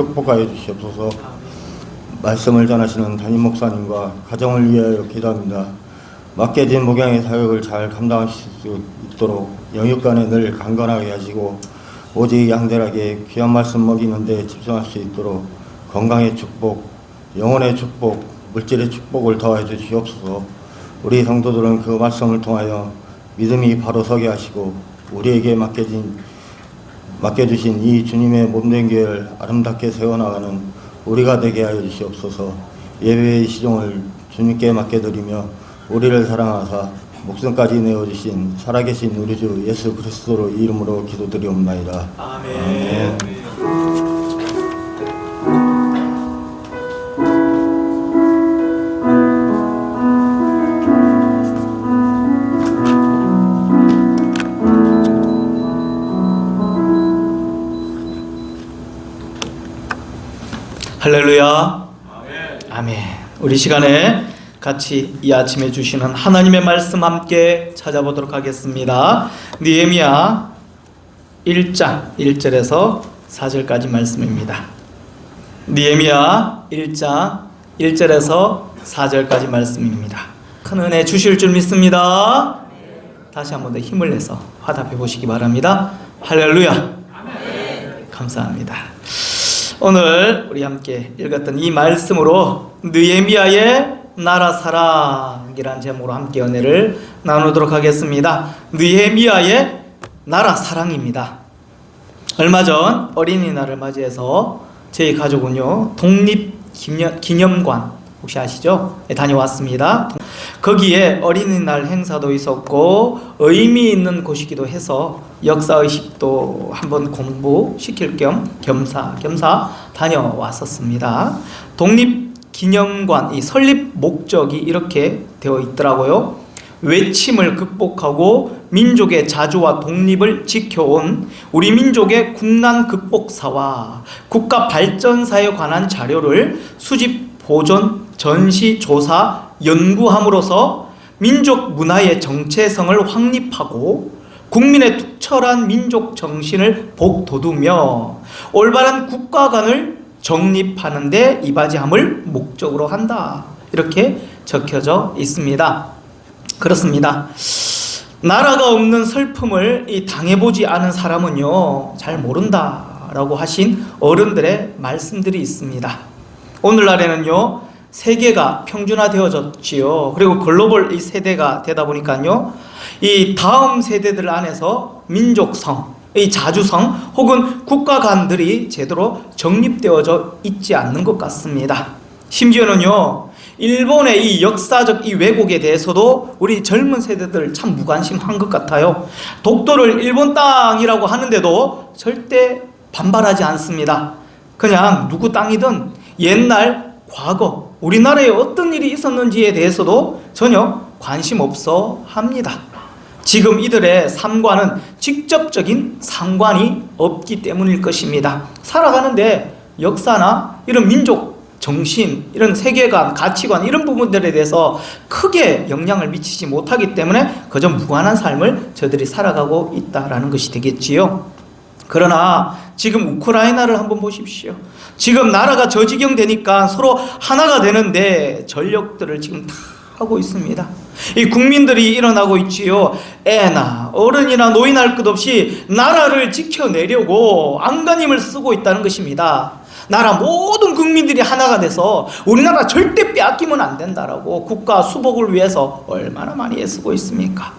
축복하여 주시옵소서. 말씀을 전하시는 담임 목사님과 가정을 위하여 기도합니다. 맡겨진 목양의 사역을 잘 감당하실 수 있도록 영육간에 늘 강건하게 하시고 오직 양들에게 귀한 말씀 먹이는 데 집중할 수 있도록 건강의 축복, 영혼의 축복, 물질의 축복을 더해 주시옵소서. 우리 성도들은 그 말씀을 통하여 믿음이 바로 서게 하시고 우리에게 맡겨주신 이 주님의 몸된 교회를 아름답게 세워나가는 우리가 되게 하여 주시옵소서. 예배의 시종을 주님께 맡겨드리며 우리를 사랑하사 목숨까지 내어주신 살아계신 우리 주 예수 그리스도로 이름으로 기도드리옵나이다. 아멘. 할렐루야. 아멘. 우리 시간에 같이 이 아침에 주시는 하나님의 말씀 함께 찾아보도록 하겠습니다. 느헤미야 1장 1절에서 4절까지 말씀입니다. 느헤미야 1장 1절에서 4절까지 말씀입니다. 큰 은혜 주실 줄 믿습니다. 다시 한 번 더 힘을 내서 화답해 보시기 바랍니다. 할렐루야. 감사합니다. 오늘 우리 함께 읽었던 이 말씀으로 느헤미야의 나라 사랑이란 제목으로 함께 은혜를 나누도록 하겠습니다. 느헤미야의 나라 사랑입니다. 얼마 전 어린이날을 맞이해서 저희 가족은요 독립기념관 혹시 아시죠? 다녀왔습니다. 거기에 어린이날 행사도 있었고 의미 있는 곳이기도 해서 역사의식도 한번 공부시킬 겸 겸사 다녀왔었습니다. 독립기념관 이 설립 목적이 이렇게 되어 있더라고요. 외침을 극복하고 민족의 자주와 독립을 지켜온 우리 민족의 국난 극복사와 국가 발전사에 관한 자료를 수집, 보존, 전시, 조사, 연구함으로써 민족 문화의 정체성을 확립하고 국민의 투철한 민족 정신을 복돋우며 올바른 국가관을 정립하는 데 이바지함을 목적으로 한다. 이렇게 적혀져 있습니다. 그렇습니다. 나라가 없는 슬픔을 당해보지 않은 사람은요 잘 모른다라고 하신 어른들의 말씀들이 있습니다. 오늘날에는요 세계가 평준화되어졌지요. 그리고 글로벌 이 세대가 되다 보니까요 이 다음 세대들 안에서 민족성, 이 자주성 혹은 국가관들이 제대로 정립되어져 있지 않는 것 같습니다. 심지어는요 일본의 이 역사적 이 왜곡에 대해서도 우리 젊은 세대들 참 무관심한 것 같아요. 독도를 일본 땅이라고 하는데도 절대 반발하지 않습니다. 그냥 누구 땅이든 옛날 과거 우리나라에 어떤 일이 있었는지에 대해서도 전혀 관심 없어 합니다. 지금 이들의 삶과는 직접적인 상관이 없기 때문일 것입니다. 살아가는데 역사나 이런 민족 정신, 이런 세계관, 가치관 이런 부분들에 대해서 크게 영향을 미치지 못하기 때문에 그저 무관한 삶을 저들이 살아가고 있다라는 것이 되겠지요. 그러나 지금 우크라이나를 한번 보십시오. 지금 나라가 저지경 되니까 서로 하나가 되는데 전력들을 지금 다 하고 있습니다. 이 국민들이 일어나고 있지요. 애나 어른이나 노인 할 것 없이 나라를 지켜내려고 안간힘을 쓰고 있다는 것입니다. 나라 모든 국민들이 하나가 돼서 우리나라 절대 빼앗기면 안 된다라고 국가 수복을 위해서 얼마나 많이 애쓰고 있습니까?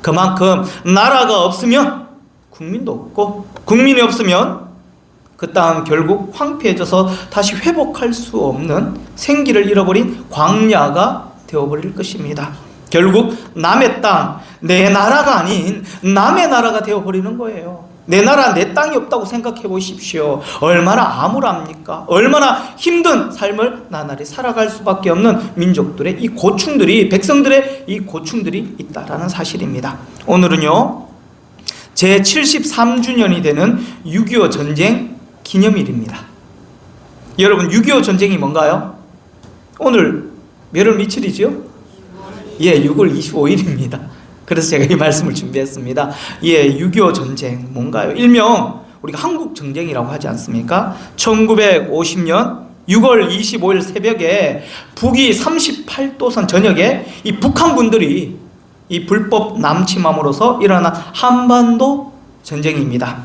그만큼 나라가 없으면 국민도 없고 국민이 없으면 그 땅은 결국 황폐해져서 다시 회복할 수 없는 생기를 잃어버린 광야가 되어버릴 것입니다. 결국 남의 땅, 내 나라가 아닌 남의 나라가 되어버리는 거예요. 내 나라, 내 땅이 없다고 생각해 보십시오. 얼마나 암울합니까? 얼마나 힘든 삶을 나날이 살아갈 수밖에 없는 민족들의 이 고충들이, 백성들의 이 고충들이 있다라는 사실입니다. 오늘은요 제73주년이 되는 6.25 전쟁 기념일입니다. 여러분 6.25 전쟁이 뭔가요? 오늘 몇월 며칠이죠? 예, 6월 25일입니다. 그래서 제가 이 말씀을 준비했습니다. 예, 6.25 전쟁 뭔가요? 일명 우리가 한국 전쟁이라고 하지 않습니까? 1950년 6월 25일 새벽에 북위 38도선 전역에 이 북한군들이 이 불법 남침함으로써 일어난 한반도 전쟁입니다.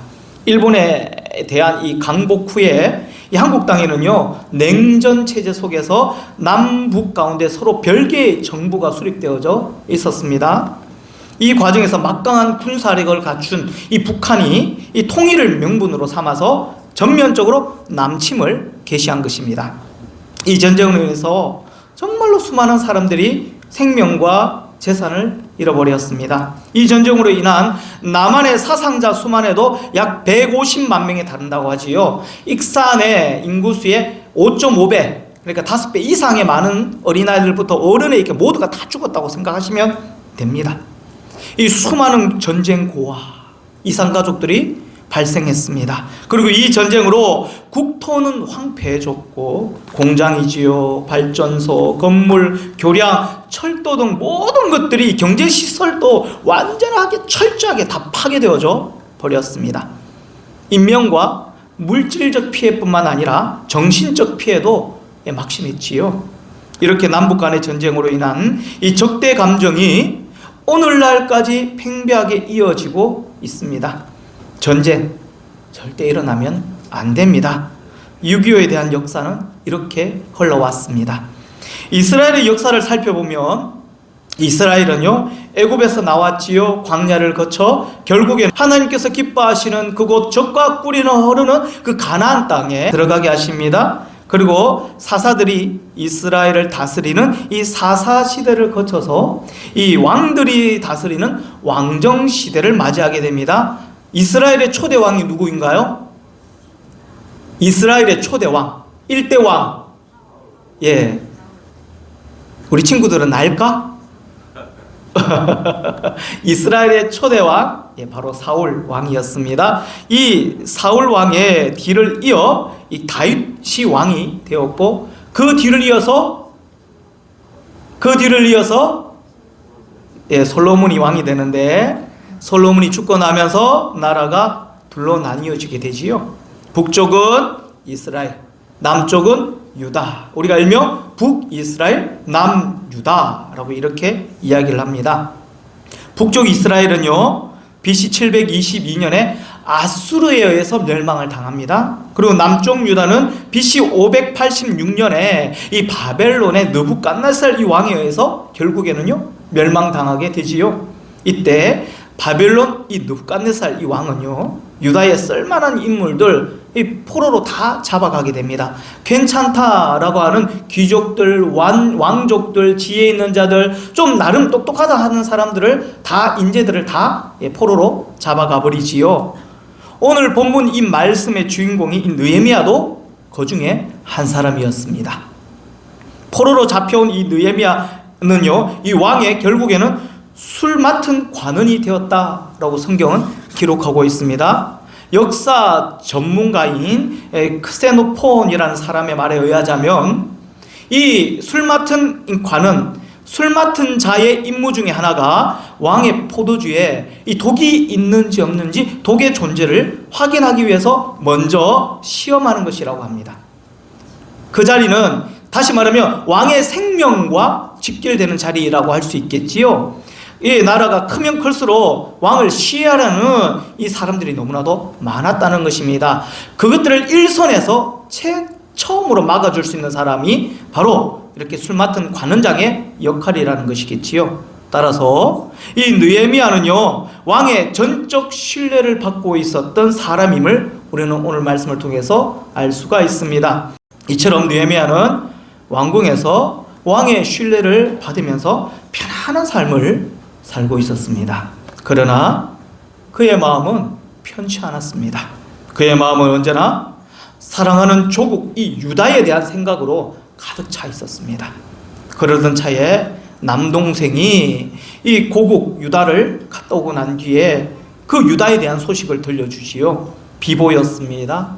일본에 대한 이 강복 후에 이 한국 땅에는요, 냉전 체제 속에서 남북 가운데 서로 별개의 정부가 수립되어져 있었습니다. 이 과정에서 막강한 군사력을 갖춘 이 북한이 이 통일을 명분으로 삼아서 전면적으로 남침을 개시한 것입니다. 이 전쟁으로 인해서 정말로 수많은 사람들이 생명과 재산을 잃어버렸습니다. 이 전쟁으로 인한 남한의 사상자 수만 해도 약 150만 명에 달한다고 하지요. 익산의 인구수의 5.5배, 그러니까 5배 이상의 많은 어린아이들부터 어른에 이렇게 모두가 다 죽었다고 생각하시면 됩니다. 이 수많은 전쟁 고아, 이산가족들이 발생했습니다. 그리고 이 전쟁으로 국토는 황폐해졌고 공장이지요, 발전소, 건물, 교량, 철도 등 모든 것들이 경제시설도 완전하게 철저하게 다 파괴되어져 버렸습니다. 인명과 물질적 피해뿐만 아니라 정신적 피해도 막심했지요. 이렇게 남북 간의 전쟁으로 인한 이 적대 감정이 오늘날까지 팽배하게 이어지고 있습니다. 전쟁 절대 일어나면 안 됩니다. 6.25에 대한 역사는 이렇게 흘러왔습니다. 이스라엘의 역사를 살펴보면 이스라엘은요, 애굽에서 나왔지요. 광야를 거쳐 결국에 하나님께서 기뻐하시는 그곳 젖과 꿀이 흐르는 그 가나안 땅에 들어가게 하십니다. 그리고 사사들이 이스라엘을 다스리는 이 사사 시대를 거쳐서 이 왕들이 다스리는 왕정 시대를 맞이하게 됩니다. 이스라엘의 초대 왕이 누구인가요? 이스라엘의 초대 왕, 1대 왕. 예. 우리 친구들은 알까? 이스라엘의 초대 왕, 예, 바로 사울 왕이었습니다. 이 사울 왕의 뒤를 이어 이 다윗이 왕이 되었고, 그 뒤를 이어서 예, 솔로몬이 왕이 되는데, 솔로몬이 죽고 나면서 나라가 둘로 나뉘어지게 되지요. 북쪽은 이스라엘, 남쪽은 유다. 우리가 일명 북이스라엘, 남유다라고 이렇게 이야기를 합니다. 북쪽 이스라엘은요, BC 722년에 아수르에 의해서 멸망을 당합니다. 그리고 남쪽 유다는 BC 586년에 이 바벨론의 느부갓네살 이 왕에 의해서 결국에는요, 멸망당하게 되지요. 이때 바벨론 이 느부갓네살 이 왕은요, 유다에 쓸만한 인물들 이 포로로 다 잡아가게 됩니다. 괜찮다라고 하는 귀족들, 왕족들, 지혜 있는 자들, 좀 나름 똑똑하다 하는 사람들을 다, 인재들을 다 포로로 잡아가 버리지요. 오늘 본문 이 말씀의 주인공이 이 느헤미야도 그 중에 한 사람이었습니다. 포로로 잡혀온 이 느헤미야는요, 이 왕의 결국에는 술 맡은 관원이 되었다라고 성경은 기록하고 있습니다. 역사 전문가인 크세노폰이라는 사람의 말에 의하자면 이 술 맡은 관은, 술 맡은 자의 임무 중에 하나가 왕의 포도주에 이 독이 있는지 없는지 독의 존재를 확인하기 위해서 먼저 시험하는 것이라고 합니다. 그 자리는 다시 말하면 왕의 생명과 직결되는 자리라고 할 수 있겠지요. 이 나라가 크면 클수록 왕을 시해하려는 이 사람들이 너무나도 많았다는 것입니다. 그것들을 일선에서 처음으로 막아줄 수 있는 사람이 바로 이렇게 술 맡은 관원장의 역할이라는 것이겠지요. 따라서 이 느헤미야는요, 왕의 전적 신뢰를 받고 있었던 사람임을 우리는 오늘 말씀을 통해서 알 수가 있습니다. 이처럼 느헤미야는 왕궁에서 왕의 신뢰를 받으면서 편안한 삶을 살고 있었습니다. 그러나 그의 마음은 편치 않았습니다. 그의 마음은 언제나 사랑하는 조국 이 유다에 대한 생각으로 가득 차 있었습니다. 그러던 차에 남동생이 이 고국 유다를 갔다 오고 난 뒤에 그 유다에 대한 소식을 들려주지요. 비보였습니다.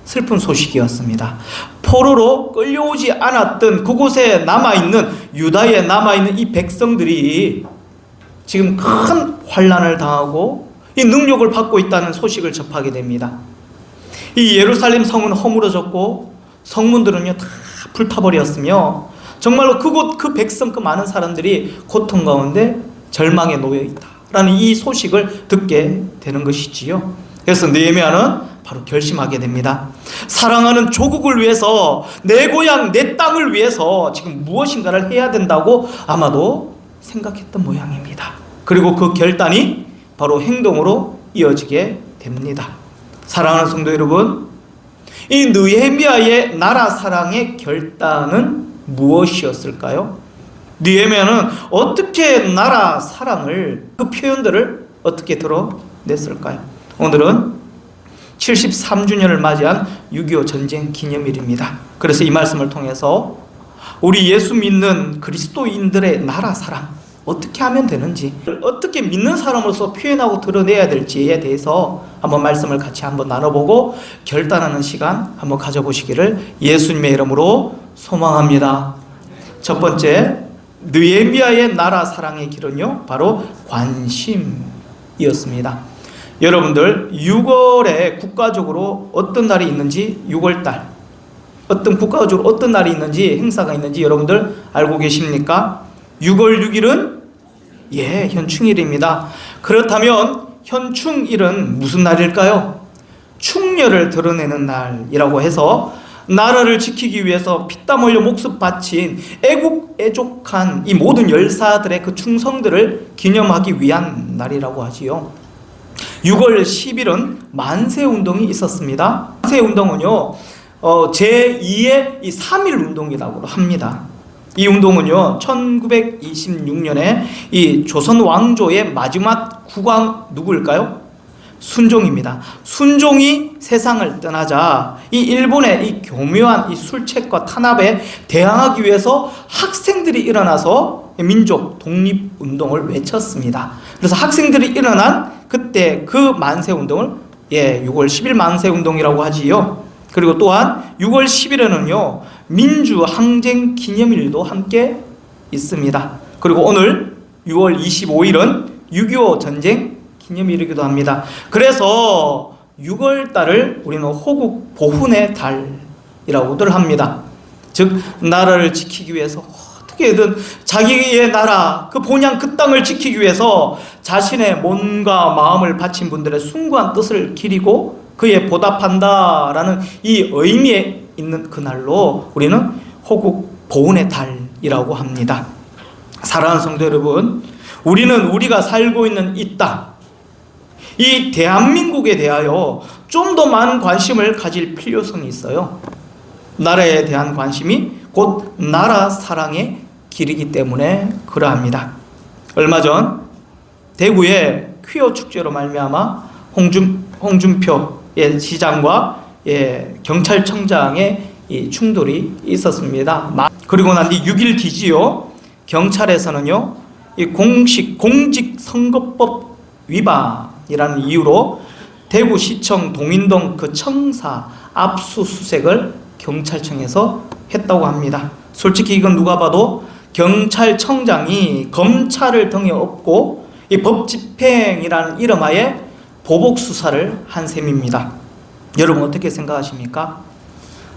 슬픈 소식이었습니다. 포로로 끌려오지 않았던 그곳에 남아있는, 유다에 남아있는 이 백성들이 지금 큰 환난을 당하고 이 능력을 받고 있다는 소식을 접하게 됩니다. 이 예루살렘 성은 허물어졌고 성문들은요 다 불타버렸으며 정말로 그곳 그 백성 그 많은 사람들이 고통 가운데 절망에 놓여 있다라는 이 소식을 듣게 되는 것이지요. 그래서 느헤미야는 바로 결심하게 됩니다. 사랑하는 조국을 위해서, 내 고향 내 땅을 위해서 지금 무엇인가를 해야 된다고 아마도 생각했던 모양입니다. 그리고 그 결단이 바로 행동으로 이어지게 됩니다. 사랑하는 성도 여러분, 이 느헤미야의 나라 사랑의 결단은 무엇이었을까요? 느헤미야는 어떻게 나라 사랑을, 그 표현들을 어떻게 드러냈을까요? 오늘은 73주년을 맞이한 6.25 전쟁 기념일입니다. 그래서 이 말씀을 통해서 우리 예수 믿는 그리스도인들의 나라 사랑 어떻게 하면 되는지, 어떻게 믿는 사람으로서 표현하고 드러내야 될지에 대해서 한번 말씀을 같이 한번 나눠보고 결단하는 시간 한번 가져보시기를 예수님의 이름으로 소망합니다. 첫 번째, 느헤미야의 나라 사랑의 길은요 바로 관심이었습니다. 여러분들 6월에 국가적으로 어떤 날이 있는지, 6월달 어떤 국가적으로 어떤 날이 있는지, 행사가 있는지 여러분들 알고 계십니까? 6월 6일은 현충일입니다. 그렇다면 현충일은 무슨 날일까요? 충렬을 드러내는 날이라고 해서 나라를 지키기 위해서 피땀 흘려 목숨 바친 애국애족한 이 모든 열사들의 그 충성들을 기념하기 위한 날이라고 하지요. 6월 10일은 만세운동이 있었습니다. 만세운동은요 제2의 이 3.1 운동이라고 합니다. 이 운동은요 1926년에 이 조선 왕조의 마지막 국왕 누구일까요? 순종입니다. 순종이 세상을 떠나자 이 일본의 이 교묘한 이 술책과 탄압에 대항하기 위해서 학생들이 일어나서 민족 독립운동을 외쳤습니다. 그래서 학생들이 일어난 그때 그 만세운동을 6월 10일 만세운동이라고 하지요. 그리고 또한 6월 10일에는요 민주항쟁 기념일도 함께 있습니다. 그리고 오늘 6월 25일은 6.25 전쟁 기념일이기도 합니다. 그래서 6월달을 우리는 호국 보훈의 달이라고들 합니다. 즉 나라를 지키기 위해서 어떻게든 자기의 나라 그 본향 그 땅을 지키기 위해서 자신의 몸과 마음을 바친 분들의 숭고한 뜻을 기리고 그에 보답한다라는 이 의미에 있는 그날로 우리는 호국 보훈의 달이라고 합니다. 사랑하는 성도 여러분, 우리는 우리가 살고 있는 이 땅, 이 대한민국에 대하여 좀 더 많은 관심을 가질 필요성이 있어요. 나라에 대한 관심이 곧 나라 사랑의 길이기 때문에 그러합니다. 얼마 전 대구의 퀴어 축제로 말미암아 홍준표의 시장과 경찰청장의 이 충돌이 있었습니다. 그리고 난 뒤 6일 뒤지요 경찰에서는요 이 공직선거법 위반이라는 이유로 대구시청 동인동 그 청사 압수수색을 경찰청에서 했다고 합니다. 솔직히 이건 누가 봐도 경찰청장이 검찰을 등에 업고 이 법집행이라는 이름하에 보복수사를 한 셈입니다. 여러분 어떻게 생각하십니까?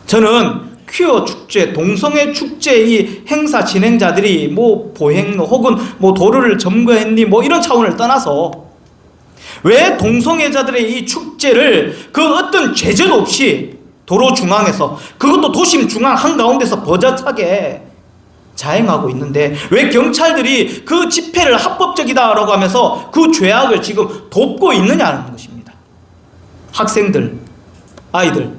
저는 퀴어 축제, 동성애 축제 이 행사 진행자들이 뭐 보행로 혹은 뭐 도로를 점거했니 뭐 이런 차원을 떠나서 왜 동성애자들의 이 축제를 그 어떤 제재 없이 도로 중앙에서, 그것도 도심 중앙 한가운데서 버젓하게 자행하고 있는데 왜 경찰들이 그 집회를 합법적이다라고 하면서 그 죄악을 지금 돕고 있느냐는 것입니다. 학생들, 아이들,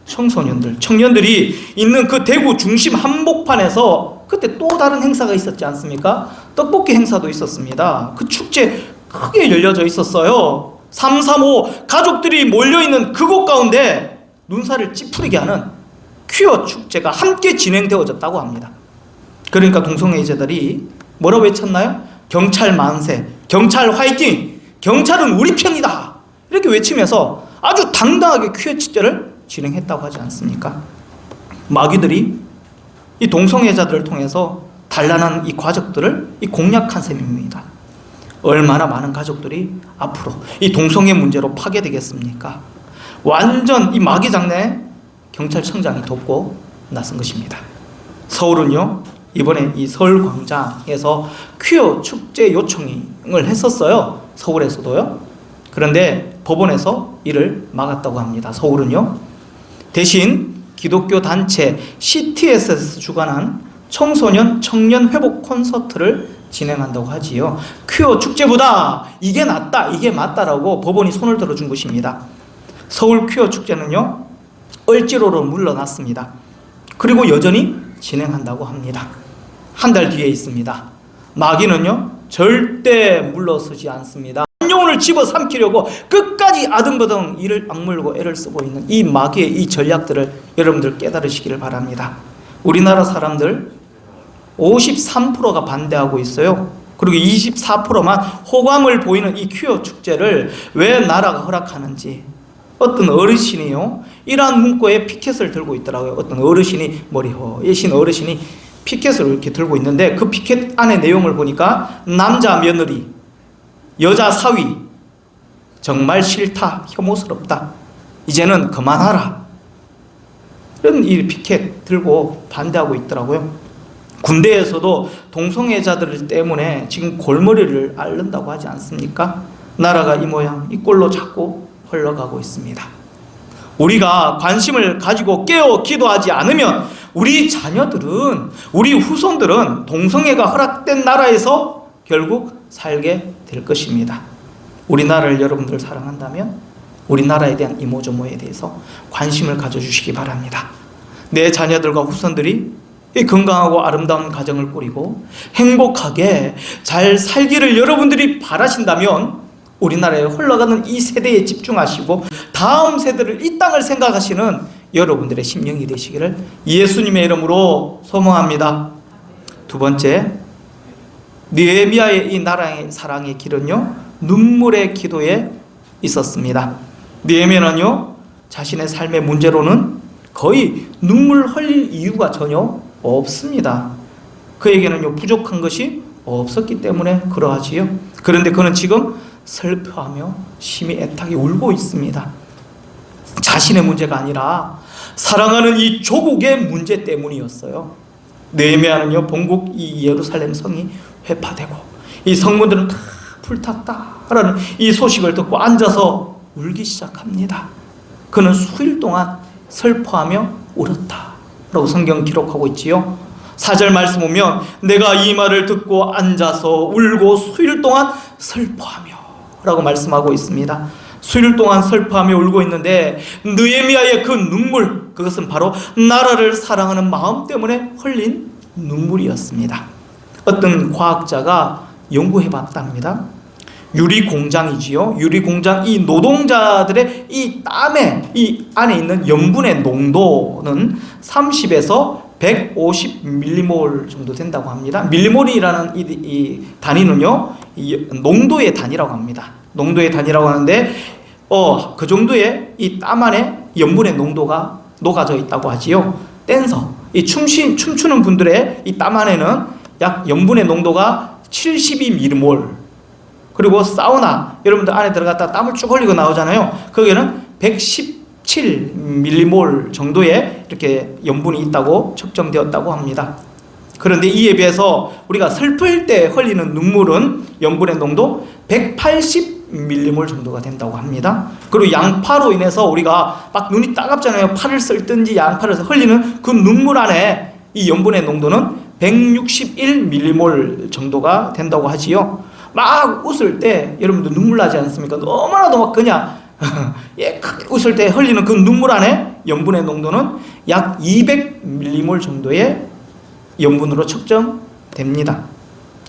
청소년들, 청년들이 있는 그 대구 중심 한복판에서 그때 또 다른 행사가 있었지 않습니까? 떡볶이 행사도 있었습니다. 그 축제 크게 열려져 있었어요. 335 가족들이 몰려있는 그곳 가운데 눈살을 찌푸리게 하는 퀴어 축제가 함께 진행되어졌다고 합니다. 그러니까 동성애자들이 뭐라고 외쳤나요? 경찰 만세, 경찰 화이팅, 경찰은 우리 편이다 이렇게 외치면서 아주 당당하게 퀴어 축제를 진행했다고 하지 않습니까? 마귀들이 이 동성애자들을 통해서 단란한 이 가족들을 이 공략한 셈입니다. 얼마나 많은 가족들이 앞으로 이 동성애 문제로 파괴되겠습니까? 완전 이 마귀 장내 경찰청장이 돕고 나선 것입니다. 서울은요, 이번에 이 서울광장에서 퀴어 축제 요청을 했었어요. 서울에서도요. 그런데 법원에서 이를 막았다고 합니다. 서울은요. 대신 기독교 단체 CTS에서 주관한 청소년 청년 회복 콘서트를 진행한다고 하지요. 퀴어 축제보다 이게 낫다, 이게 맞다라고 법원이 손을 들어준 것입니다. 서울 퀴어 축제는요, 을지로로 물러났습니다. 그리고 여전히 진행한다고 합니다. 한 달 뒤에 있습니다. 마귀는요, 절대 물러서지 않습니다. 영혼을 집어삼키려고 끝까지 아등바등 이를 악물고 애를 쓰고 있는 이 마귀의 이 전략들을 여러분들 깨달으시기를 바랍니다. 우리나라 사람들 53%가 반대하고 있어요. 그리고 24%만 호감을 보이는 이 퀴어 축제를 왜 나라가 허락하는지, 어떤 어르신이요, 이러한 문구에 피켓을 들고 있더라고요. 어떤 어르신이, 머리 허예신 어르신이 피켓을 이렇게 들고 있는데, 그 피켓 안에 내용을 보니까 남자 며느리, 여자 사위, 정말 싫다, 혐오스럽다, 이제는 그만하라, 이런 이 피켓 들고 반대하고 있더라고요. 군대에서도 동성애자들 때문에 지금 골머리를 앓는다고 하지 않습니까? 나라가 이 모양 이 꼴로 자꾸 흘러가고 있습니다. 우리가 관심을 가지고 깨어 기도하지 않으면 우리 자녀들은, 우리 후손들은 동성애가 허락된 나라에서 결국 살게 될 것입니다. 우리나라를 여러분들 사랑한다면 우리나라에 대한 이모저모에 대해서 관심을 가져주시기 바랍니다. 내 자녀들과 후손들이 이 건강하고 아름다운 가정을 꾸리고 행복하게 잘 살기를 여러분들이 바라신다면 우리나라에 흘러가는 이 세대에 집중하시고 다음 세대를, 이 땅을 생각하시는 여러분들의 심령이 되시기를 예수님의 이름으로 소망합니다. 두 번째, 느헤미야의 이 나라의 사랑의 길은요, 눈물의 기도에 있었습니다. 느헤미야는요, 자신의 삶의 문제로는 거의 눈물 흘릴 이유가 전혀 없습니다. 그에게는요, 부족한 것이 없었기 때문에 그러하지요. 그런데 그는 지금 슬퍼하며 심히 애타게 울고 있습니다. 자신의 문제가 아니라 사랑하는 이 조국의 문제 때문이었어요. 느헤미야는요, 본국 이 예루살렘 성이 회파되고 이 성문들은 다 불탔다라는 이 소식을 듣고 앉아서 울기 시작합니다. 그는 수일 동안 슬퍼하며 울었다라고 성경 기록하고 있지요. 4절 말씀 보면 내가 이 말을 듣고 앉아서 울고 수일 동안 슬퍼하며 라고 말씀하고 있습니다. 수일 동안 슬퍼하며 울고 있는데 느헤미야의 그 눈물, 그것은 바로 나라를 사랑하는 마음 때문에 흘린 눈물이었습니다. 어떤 과학자가 연구해 봤답니다. 유리공장이지요. 유리공장 이 노동자들의 이 땀에 이 안에 있는 염분의 농도는 30에서 150밀리몰 정도 된다고 합니다. 밀리몰이라는 이 단위는요, 이 농도의 단위라고 합니다. 농도의 단위라고 하는데 그 정도의 이 땀 안에 염분의 농도가 녹아져 있다고 하지요. 댄서, 이 춤추는 분들의 이 땀 안에는 약 염분의 농도가 72밀리몰, 그리고 사우나 여러분들 안에 들어갔다 땀을 쭉 흘리고 나오잖아요. 거기에는 117밀리몰 정도의 이렇게 염분이 있다고 측정되었다고 합니다. 그런데 이에 비해서 우리가 슬플 때 흘리는 눈물은 염분의 농도 180밀리몰 정도가 된다고 합니다. 그리고 양파로 인해서 우리가 막 눈이 따갑잖아요. 팔을 쓸든지 양파를 흘리는 그 눈물 안에 이 염분의 농도는 161밀리몰 정도가 된다고 하지요. 막 웃을 때 여러분들 눈물 나지 않습니까? 너무나도 막 그냥 예, 웃을 때 흘리는 그 눈물 안에 염분의 농도는 약 200밀리몰 정도의 염분으로 측정됩니다.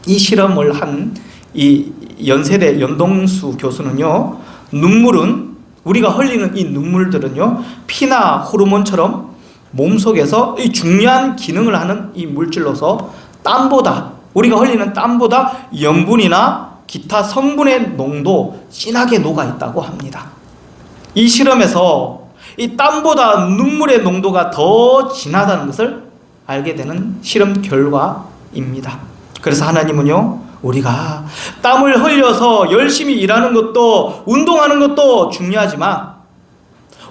이 실험을 한 이 연세대 연동수 교수는요, 눈물은, 우리가 흘리는 이 눈물들은요, 피나 호르몬처럼 몸속에서 이 중요한 기능을 하는 이 물질로서 땀보다, 우리가 흘리는 땀보다 염분이나 기타 성분의 농도 진하게 녹아 있다고 합니다. 이 실험에서 이 땀보다 눈물의 농도가 더 진하다는 것을 알게 되는 실험 결과입니다. 그래서 하나님은요, 우리가 땀을 흘려서 열심히 일하는 것도 운동하는 것도 중요하지만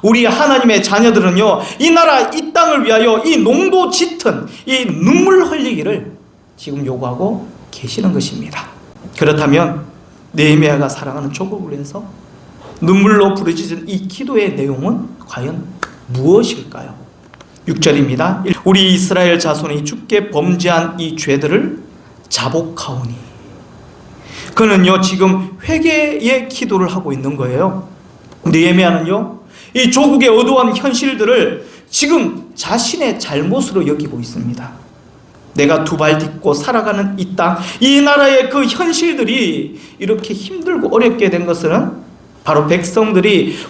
우리 하나님의 자녀들은요, 이 나라 이 땅을 위하여 이 농도 짙은 이 눈물 흘리기를 지금 요구하고 계시는 것입니다. 그렇다면 느헤미야가 사랑하는 조국을 위해서 눈물로 부르짖은 이 기도의 내용은 과연 무엇일까요? 6절입니다. 우리 이스라엘 자손이 주께 범죄한 이 죄들을 자복하오니. 그는요 지금 회개의 기도를 하고 있는 거예요. 느헤미야는요 이 조국의 어두운 현실들을 지금 자신의 잘못으로 여기고 있습니다. 내가 두 발 딛고 살아가는 이 땅, 이 나라의 그 현실들이 이렇게 힘들고 어렵게 된 것은 바로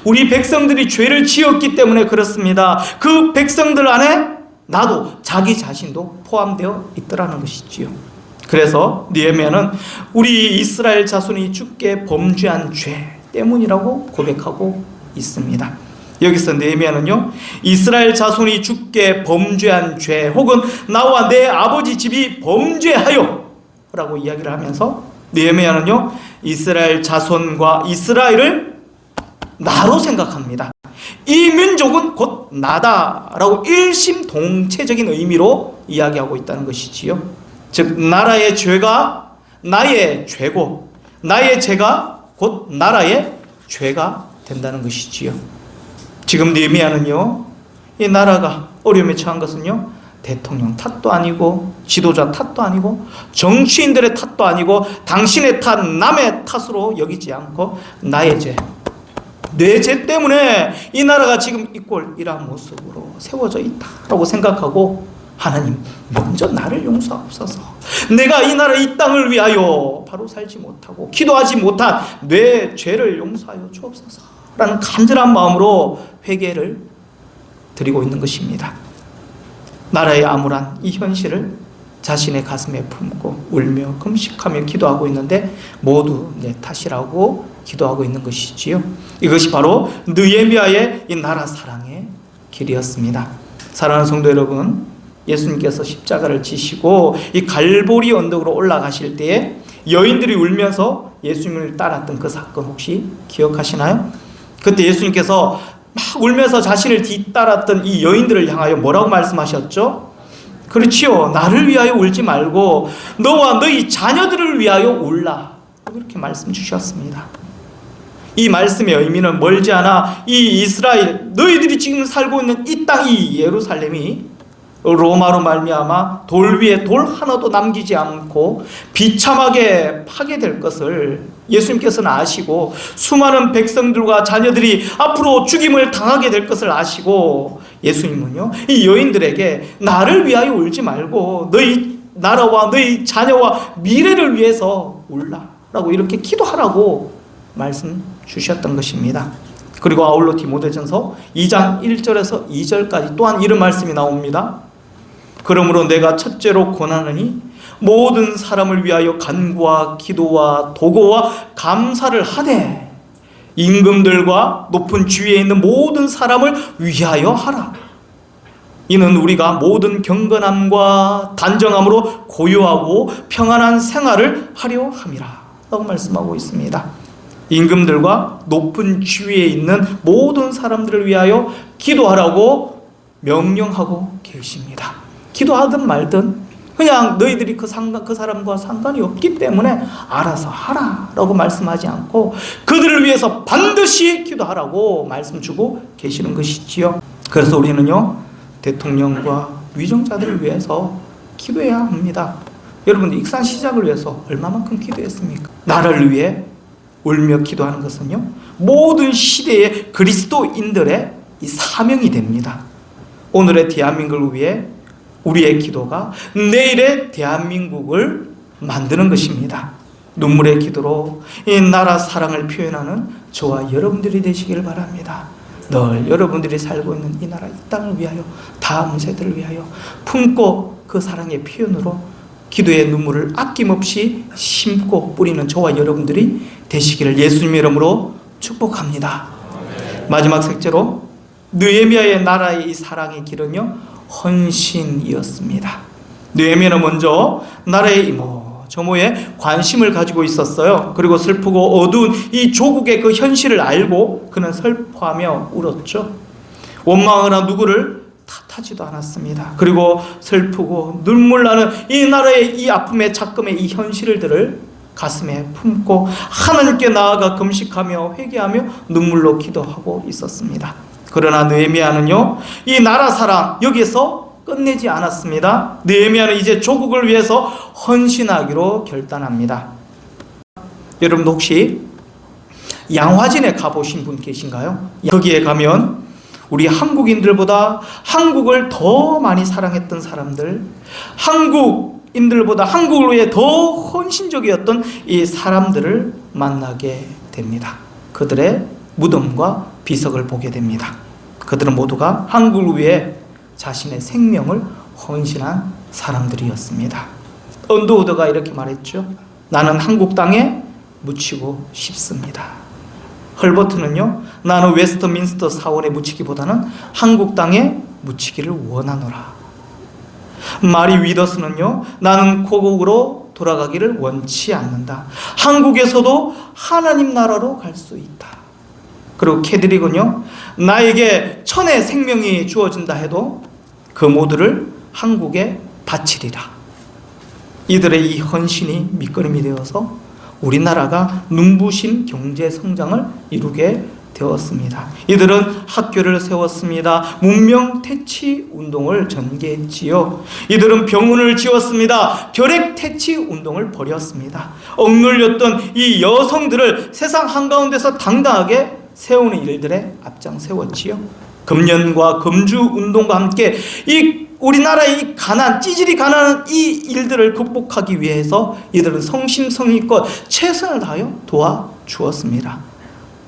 우리 백성들이 죄를 지었기 때문에 그렇습니다. 그 백성들 안에 나도, 자기 자신도 포함되어 있더라는 것이지요. 그래서 느헤미야는 우리 이스라엘 자손이 주께 범죄한 죄 때문이라고 고백하고 있습니다. 여기서 느헤미야는요, 이스라엘 자손이 주께 범죄한 죄, 혹은 나와 내 아버지 집이 범죄하여 라고 이야기를 하면서 느헤미야는요 이스라엘 자손과 이스라엘을 나로 생각합니다. 이 민족은 곧 나다라고 일심동체적인 의미로 이야기하고 있다는 것이지요. 즉 나라의 죄가 나의 죄고 나의 죄가 곧 나라의 죄가 된다는 것이지요. 지금 느헤미야는요 이 나라가 어려움에 처한 것은요 대통령 탓도 아니고 지도자 탓도 아니고 정치인들의 탓도 아니고 당신의 탓, 남의 탓으로 여기지 않고 나의 죄, 내 죄 때문에 이 나라가 지금 이 꼴 이러한 모습으로 세워져 있다라고 생각하고, 하나님 먼저 나를 용서하옵소서. 내가 이 나라 이 땅을 위하여 바로 살지 못하고 기도하지 못한 내 죄를 용서하여 주옵소서 라는 간절한 마음으로 회개를 드리고 있는 것입니다. 나라의 암울한 이 현실을 자신의 가슴에 품고 울며 금식하며 기도하고 있는데 모두 내 탓이라고 기도하고 있는 것이지요. 이것이 바로 느헤미야의 이 나라 사랑의 길이었습니다. 사랑하는 성도 여러분, 예수님께서 십자가를 지시고 이 갈보리 언덕으로 올라가실 때에 여인들이 울면서 예수님을 따랐던 그 사건 혹시 기억하시나요? 그때 예수님께서 막 울면서 자신을 뒤따랐던 이 여인들을 향하여 뭐라고 말씀하셨죠? 그렇지요. 나를 위하여 울지 말고 너와 너희 자녀들을 위하여 울라. 이렇게 말씀 주셨습니다. 이 말씀의 의미는 멀지 않아 이 이스라엘, 너희들이 지금 살고 있는 이 땅이 예루살렘이 로마로 말미암아 돌 위에 돌 하나도 남기지 않고 비참하게 파괴될 것을 예수님께서는 아시고, 수많은 백성들과 자녀들이 앞으로 죽임을 당하게 될 것을 아시고, 예수님은요 이 여인들에게 나를 위하여 울지 말고 너희 나라와 너희 자녀와 미래를 위해서 울라 라고 이렇게 기도하라고 말씀 주셨던 것입니다. 그리고 아울러 디모데전서 2장 1절에서 2절까지 또한 이런 말씀이 나옵니다. 그러므로 내가 첫째로 권하노니 모든 사람을 위하여 간구와 기도와 도고와 감사를 하되 임금들과 높은 지위에 있는 모든 사람을 위하여 하라. 이는 우리가 모든 경건함과 단정함으로 고요하고 평안한 생활을 하려 함이라 라고 말씀하고 있습니다. 임금들과 높은 지위에 있는 모든 사람들을 위하여 기도하라고 명령하고 계십니다. 기도하든 말든 그냥 너희들이 그 사람과 상관이 없기 때문에 알아서 하라라고 말씀하지 않고 그들을 위해서 반드시 기도하라고 말씀 주고 계시는 것이지요. 그래서 우리는요 대통령과 위정자들을 위해서 기도해야 합니다. 여러분, 익산 시작을 위해서 얼마만큼 기도했습니까? 나라를 위해 울며 기도하는 것은요 모든 시대의 그리스도인들의 이 사명이 됩니다. 오늘의 대한민국을 위해 우리의 기도가 내일의 대한민국을 만드는 것입니다. 눈물의 기도로 이 나라 사랑을 표현하는 저와 여러분들이 되시기를 바랍니다. 늘 여러분들이 살고 있는 이 나라 이 땅을 위하여, 다음 세대를 위하여 품고 그 사랑의 표현으로 기도의 눈물을 아낌없이 심고 뿌리는 저와 여러분들이 되시기를 예수님의 이름으로 축복합니다. 마지막 셋째로 느헤미야의 나라의 이 사랑의 길은요 헌신이었습니다. 느헤미야는 먼저 나라의 이모저모에 관심을 가지고 있었어요. 그리고 슬프고 어두운 이 조국의 그 현실을 알고 그는 슬퍼하며 울었죠. 원망하거나 누구를 탓하지도 않았습니다. 그리고 슬프고 눈물 나는 이 나라의 이 아픔의 작금의 이 현실들을 가슴에 품고 하나님께 나아가 금식하며 회개하며 눈물로 기도하고 있었습니다. 그러나 느헤미야는요, 이 나라 사랑 여기서 끝내지 않았습니다. 느헤미야는 이제 조국을 위해서 헌신하기로 결단합니다. 여러분 혹시 양화진에 가보신 분 계신가요? 거기에 가면 우리 한국인들보다 한국을 더 많이 사랑했던 사람들, 한국인들보다 한국을 위해 더 헌신적이었던 이 사람들을 만나게 됩니다. 그들의 무덤과 비석을 보게 됩니다. 그들은 모두가 한국을 위해 자신의 생명을 헌신한 사람들이었습니다. 언더우드가 이렇게 말했죠. 나는 한국 땅에 묻히고 싶습니다. 헐버트는요, 나는 웨스트민스터 사원에 묻히기보다는 한국 땅에 묻히기를 원하노라. 마리 위더스는요, 나는 고국으로 돌아가기를 원치 않는다. 한국에서도 하나님 나라로 갈 수 있다. 그리고 캐드릭은요, 나에게 천의 생명이 주어진다 해도 그 모두를 한국에 바치리라. 이들의 이 헌신이 밑거름이 되어서 우리나라가 눈부신 경제 성장을 이루게 되었습니다. 이들은 학교를 세웠습니다. 문명 퇴치 운동을 전개했지요. 이들은 병원을 지었습니다. 결핵 퇴치 운동을 벌였습니다. 억눌렸던 이 여성들을 세상 한가운데서 당당하게 세우는 일들에 앞장 세웠지요. 금년과 금주 운동과 함께 이 우리나라의 이 가난, 찌질이 가난한 이 일들을 극복하기 위해서 이들은 성심성의껏 최선을 다하여 도와주었습니다.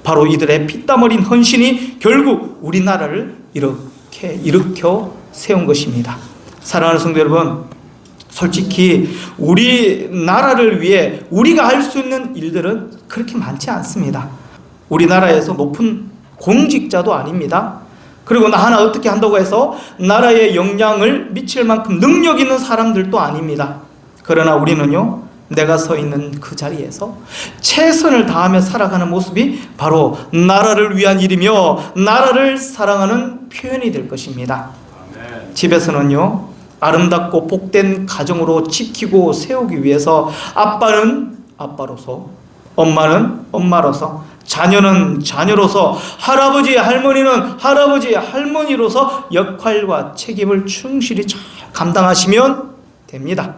바로 이들의 피땀 흘린 헌신이 결국 우리나라를 이렇게 일으켜 세운 것입니다. 사랑하는 성도 여러분, 솔직히 우리나라를 위해 우리가 할 수 있는 일들은 그렇게 많지 않습니다. 우리나라에서 높은 공직자도 아닙니다. 그리고 나 하나 어떻게 한다고 해서 나라에 영향을 미칠 만큼 능력 있는 사람들도 아닙니다. 그러나 우리는요, 내가 서 있는 그 자리에서 최선을 다하며 살아가는 모습이 바로 나라를 위한 일이며 나라를 사랑하는 표현이 될 것입니다. 집에서는요, 아름답고 복된 가정으로 지키고 세우기 위해서 아빠는 아빠로서, 엄마는 엄마로서, 자녀는 자녀로서, 할아버지 할머니는 할아버지 할머니로서 역할과 책임을 충실히 잘 감당하시면 됩니다.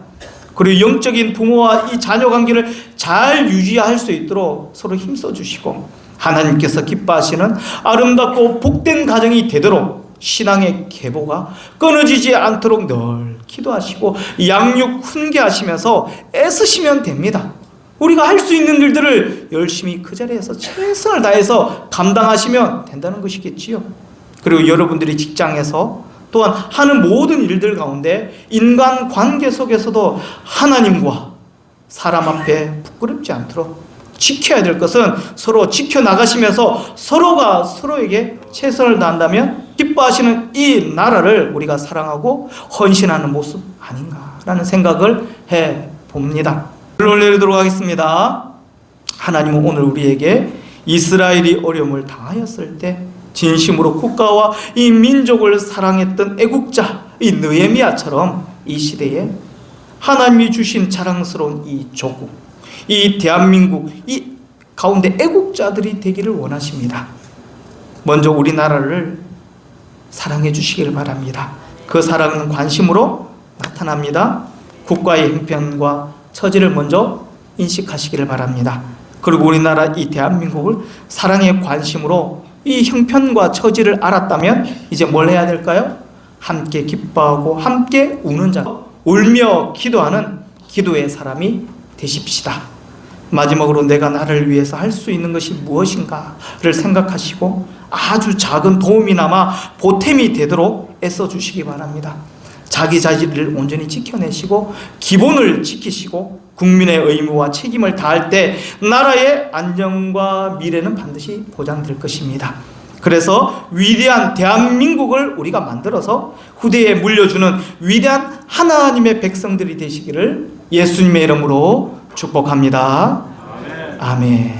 그리고 영적인 부모와 이 자녀 관계를 잘 유지할 수 있도록 서로 힘써 주시고, 하나님께서 기뻐하시는 아름답고 복된 가정이 되도록 신앙의 계보가 끊어지지 않도록 늘 기도하시고 양육 훈계하시면서 애쓰시면 됩니다. 우리가 할 수 있는 일들을 열심히 그 자리에서 최선을 다해서 감당하시면 된다는 것이겠지요. 그리고 여러분들이 직장에서 또한 하는 모든 일들 가운데 인간관계 속에서도 하나님과 사람 앞에 부끄럽지 않도록 지켜야 될 것은 서로 지켜나가시면서 서로가 서로에게 최선을 다한다면 기뻐하시는 이 나라를 우리가 사랑하고 헌신하는 모습 아닌가라는 생각을 해봅니다. 결론을 내리도록 하겠습니다. 하나님은 오늘 우리에게 이스라엘이 어려움을 당하였을 때 진심으로 국가와 이 민족을 사랑했던 애국자 이 느헤미야처럼 이 시대에 하나님이 주신 자랑스러운 이 조국, 이 대한민국, 이 가운데 애국자들이 되기를 원하십니다. 먼저 우리나라를 사랑해 주시기를 바랍니다. 그 사랑은 관심으로 나타납니다. 국가의 형편과 처지를 먼저 인식하시기를 바랍니다. 그리고 우리나라 이 대한민국을 사랑의 관심으로 이 형편과 처지를 알았다면 이제 뭘 해야 될까요? 함께 기뻐하고 함께 우는 자, 울며 기도하는 기도의 사람이 되십시다. 마지막으로 내가 나를 위해서 할 수 있는 것이 무엇인가를 생각하시고 아주 작은 도움이나마 보탬이 되도록 애써주시기 바랍니다. 자기 자질을 온전히 지켜내시고 기본을 지키시고 국민의 의무와 책임을 다할 때 나라의 안정과 미래는 반드시 보장될 것입니다. 그래서 위대한 대한민국을 우리가 만들어서 후대에 물려주는 위대한 하나님의 백성들이 되시기를 예수님의 이름으로 축복합니다. 아멘.